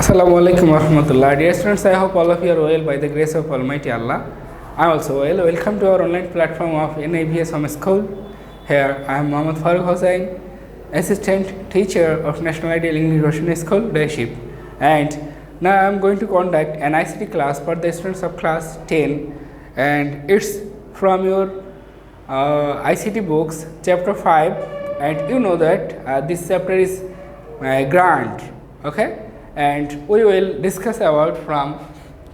Assalamu alaikum warahmatullah. Dear students, I hope all of you are well by the grace of Almighty Allah. I am also well. Welcome to our online platform of NABS Home School. Here I am Muhammad Faruk Hossain, Assistant Teacher of National Ideal English Russian School, Dayship. And now I am going to conduct an ICT class for the students of class 10, and it's from your ICT books, Chapter-5, and you know that this chapter is grant, okay? And we will discuss about from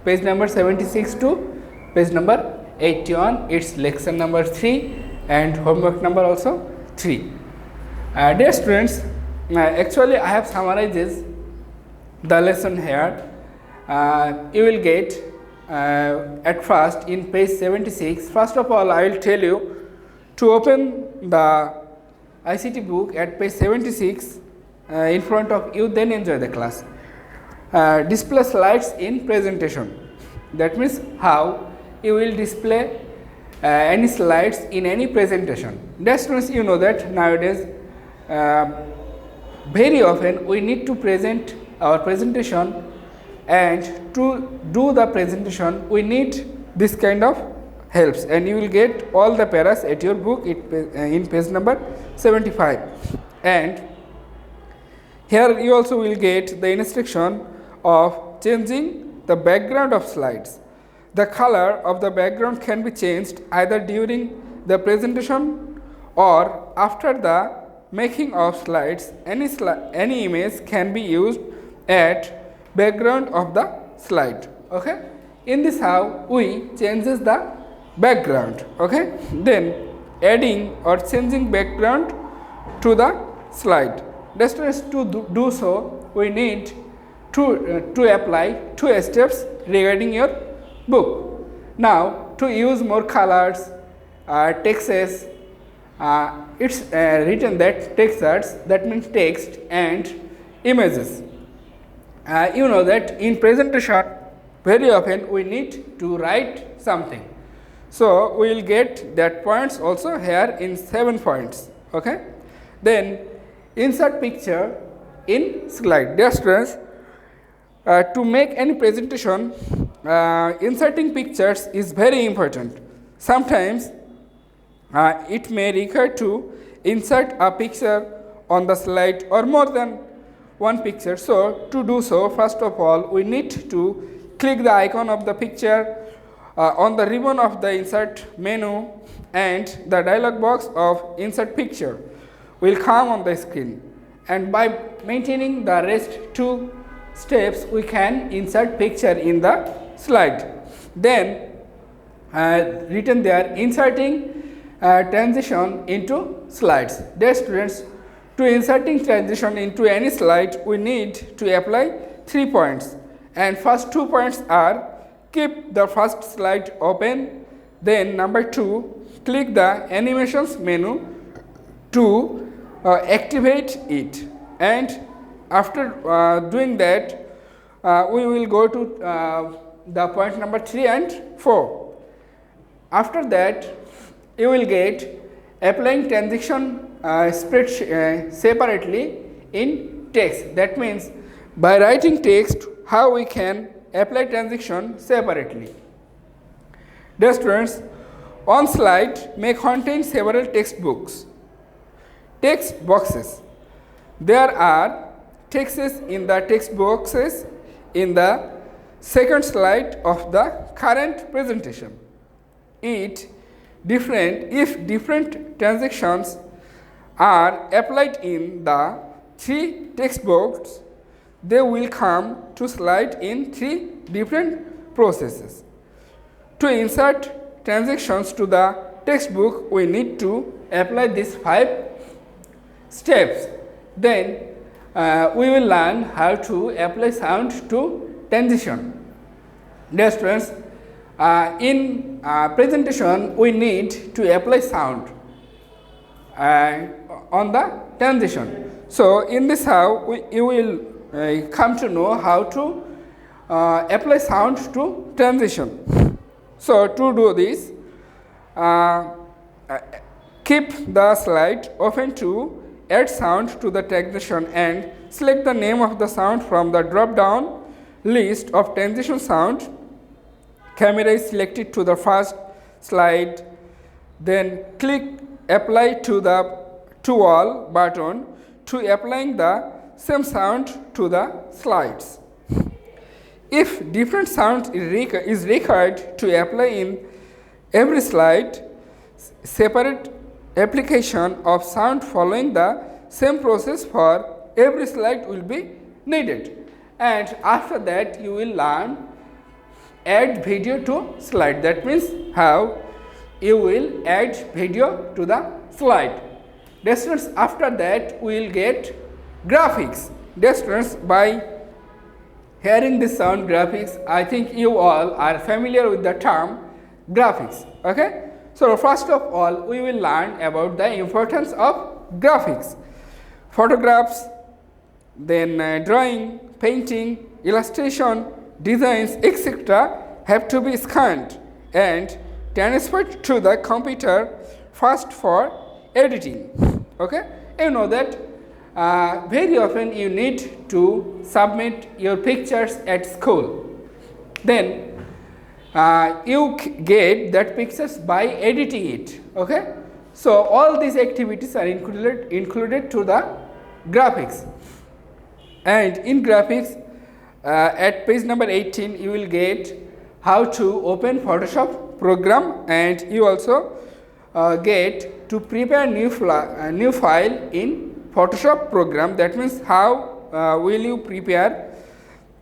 page number 76 to page number 81. It's lecture number 3 and homework number also 3. Dear students, actually I have summarized the lesson here. You will get at first in page 76. First of all, I will tell you to open the ICT book at page 76 in front of you, then enjoy the class. Display slides in presentation. That means how you will display any slides in any presentation. Dear students, you know that nowadays very often we need to present our presentation, and to do the presentation we need this kind of helps, and you will get all the paras at your book in page number 75. And here you also will get the instruction of changing the background of slides. The color of the background can be changed either during the presentation or after the making of slides. Any image can be used at background of the slide. Okay, in this how we changes the background. Okay, then adding or changing background to the slide. Just to do so, we need to apply 2 steps regarding your book. Now, to use more colors, texts, it's written that texts, that means text and images. You know that in presentation very often we need to write something. So, we will get that points also here in 7 points. Okay. Then insert picture in slide. Dear students, to make any presentation, inserting pictures is very important. Sometimes it may require to insert a picture on the slide or more than one picture. So, to do so, first of all, we need to click the icon of the picture on the ribbon of the insert menu, and the dialog box of insert picture will come on the screen. And by maintaining the rest 2 steps, we can insert picture in the slide. Then written there, inserting transition into slides. Dear students, to inserting transition into any slide, we need to apply 3 points, and first 2 points are: keep the first slide open, then number 2, click the animations menu to activate it, and after doing that we will go to the point number 3 and 4. After that, you will get applying transition separately in text. That means by writing text, how we can apply transition separately. Dear students, on slide may contain several text boxes. There are texts in the text boxes in the second slide of the current presentation. If different transactions are applied in the 3 text boxes, they will come to slide in 3 different processes. To insert transactions to the textbook, we need to apply these 5 steps. Then we will learn how to apply sound to transition. Dear students, in presentation we need to apply sound on the transition. So, in this how you will come to know how to apply sound to transition. So, to do this, keep the slide open to add sound to the transition and select the name of the sound from the drop down list of transition sound. Camera is selected to the first slide, then click apply to all button to applying the same sound to the slides. If different sound is required to apply in every slide, separate application of sound following the same process for every slide will be needed. And after that you will learn add video to slide. That means how you will add video to the slide. Dear students, after that we will get graphics. Dear students, by hearing this sound graphics, I think you all are familiar with the term graphics. Okay? So first of all, we will learn about the importance of graphics. Photographs, then drawing, painting, illustration, designs, etc. have to be scanned and transferred to the computer first for editing. Okay? You know that very often you need to submit your pictures at school. Then you get that pictures by editing it. Okay? So all these activities are included to the graphics. And in graphics, at page number 18, you will get how to open Photoshop program, and you also get to prepare new file in Photoshop program. That means how will you prepare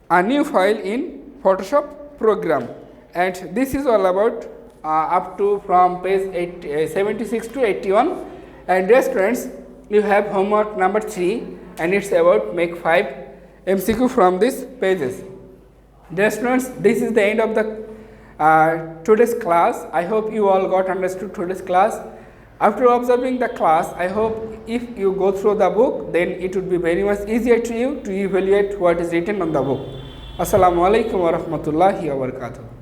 a new file in Photoshop program. And this is all about up to from page 76 to 81. And dear students, you have homework number 3, and it's about make 5 MCQ from these pages. Dear students, this is the end of the today's class. I hope you all got understood today's class. After observing the class, I hope if you go through the book, then it would be very much easier to you to evaluate what is written on the book. Assalamu alaikum wa rahmatullahi wa barakatuh.